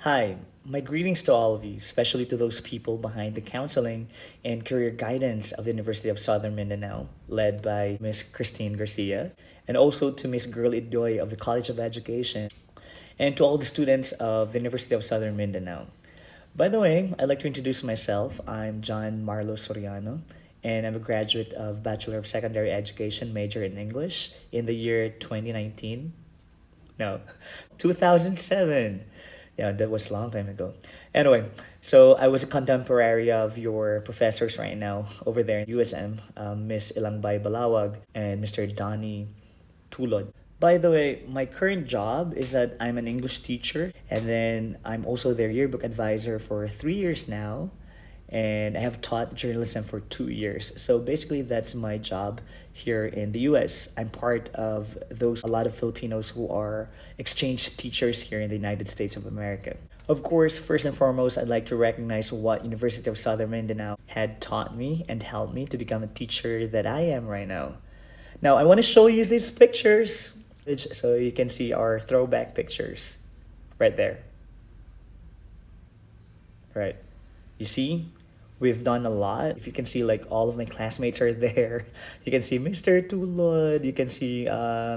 Hi, my greetings to all of you, especially to those people behind the counseling and career guidance of the University of Southern Mindanao, led by Miss Christine Garcia, and also to Miss Girl Idoy of the College of Education, and to all the students of the University of Southern Mindanao. By the way, I'd like to introduce myself. I'm John Marlo Soriano, and I'm a graduate of Bachelor of Secondary Education, major in English, in the year 2019. No, 2007. Yeah, that was a long time ago. Anyway, so I was a contemporary of your professors right now over there in USM, Miss Ilangbay Balawag and Mr. Donnie Tulod. By the way, my current job is that I'm an English teacher, and then I'm also their yearbook advisor for 3 years now, and I have taught journalism for 2 years. So basically, that's my job here in the US. I'm part of those, a lot of Filipinos who are exchange teachers here in the United States of America. Of course, first and foremost, I'd like to recognize what University of Southern Mindanao had taught me and helped me to become a teacher that I am right now. Now, I want to show you these pictures so you can see our throwback pictures right there. Right. You see, we've done a lot. If you can see, like, all of my classmates are there. You can see Mr. Tulod. You can see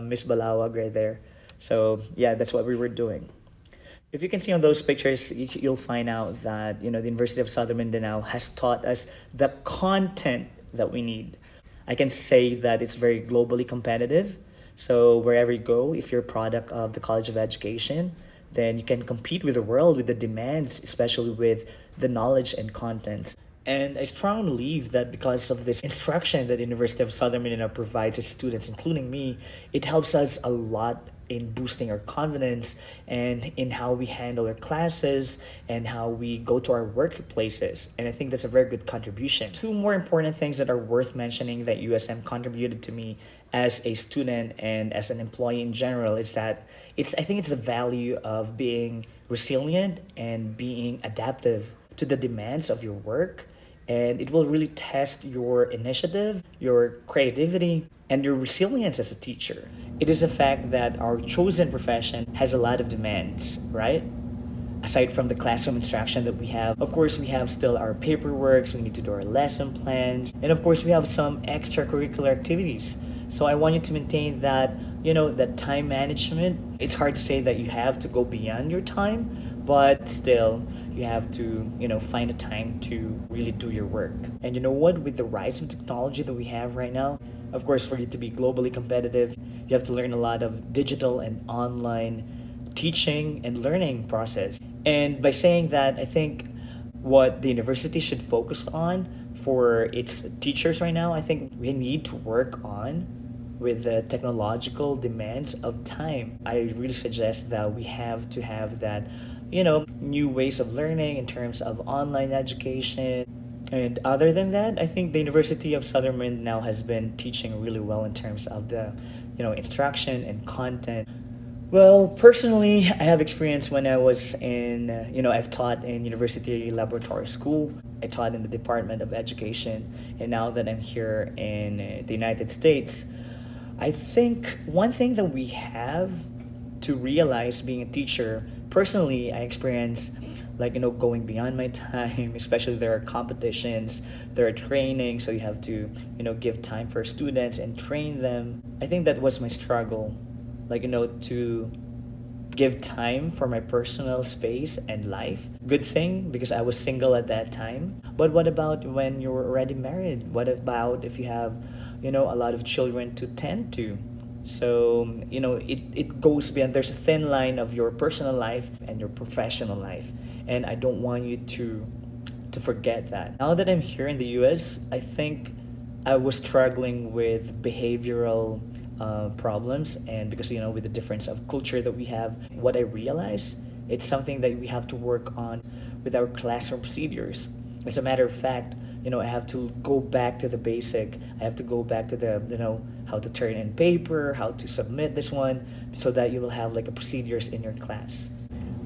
Miss Balawag right there. So yeah, that's what we were doing. If you can see on those pictures, you'll find out that the University of Southern Mindanao has taught us the content that we need. I can say that it's very globally competitive. So wherever you go, if you're a product of the College of Education, then you can compete with the world with the demands, especially with the knowledge and contents. And I strongly believe that because of this instruction that the University of Southern Mindanao provides its students, including me, it helps us a lot in boosting our confidence and in how we handle our classes and how we go to our workplaces. And I think that's a very good contribution. Two more important things that are worth mentioning that USM contributed to me as a student and as an employee in general is that I think it's the value of being resilient and being adaptive to the demands of your work, and it will really test your initiative, your creativity, and your resilience as a teacher. It is a fact that our chosen profession has a lot of demands, right? Aside from the classroom instruction that we have, of course, we have still our paperwork, we need to do our lesson plans, and of course, we have some extracurricular activities. So I want you to maintain that, that time management. It's hard to say that you have to go beyond your time, but still, you have to, find a time to really do your work. And you know what? With the rise of technology that we have right now, of course, for you to be globally competitive, you have to learn a lot of digital and online teaching and learning process. And by saying that, I think what the university should focus on for its teachers right now, I think we need to work on with the technological demands of time. I really suggest that we have to have that, new ways of learning in terms of online education. And other than that, I think the University of Southern Mindanao has been teaching really well in terms of the, instruction and content. Well, personally, I have experience when I was in, I've taught in University Laboratory School. I taught in the Department of Education. And now that I'm here in the United States, I think one thing that we have to realize being a teacher, personally, I experience going beyond my time, especially there are competitions, there are training, so you have to, give time for students and train them. I think that was my struggle, to give time for my personal space and life. Good thing because I was single at that time. But what about when you're already married? What about if you have, a lot of children to tend to? So, it goes beyond. There's a thin line of your personal life and your professional life. And I don't want you to forget that. Now that I'm here in the US, I think I was struggling with behavioral problems, and because with the difference of culture that we have, what I realized, it's something that we have to work on with our classroom procedures. As a matter of fact, I have to go back to the basic. I have to go back to the how to turn in paper, how to submit this one, so that you will have like a procedures in your class.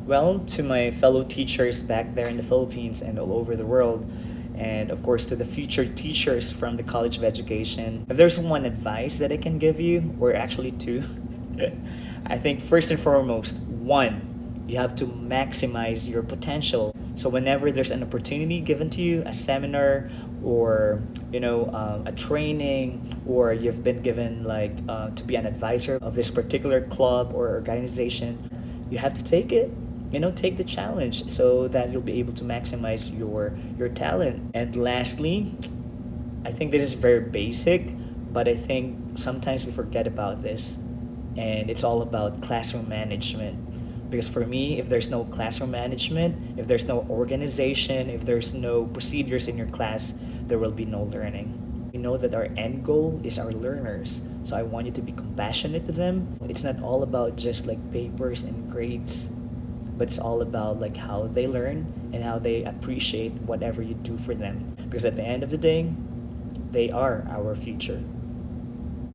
Well, to my fellow teachers back there in the Philippines and all over the world, and of course to the future teachers from the College of Education, if there's one advice that I can give you, or actually two, I think first and foremost, one, You have to maximize your potential. So whenever there's an opportunity given to you, a seminar or a training, or you've been given like to be an advisor of this particular club or organization, you have to take it. Take the challenge so that you'll be able to maximize your talent. And lastly, I think this is very basic, but I think sometimes we forget about this. And it's all about classroom management. Because for me, if there's no classroom management, if there's no organization, if there's no procedures in your class, there will be no learning. We know that our end goal is our learners. So I want you to be compassionate to them. It's not all about just like papers and grades, but it's all about like how they learn and how they appreciate whatever you do for them. Because at the end of the day, they are our future.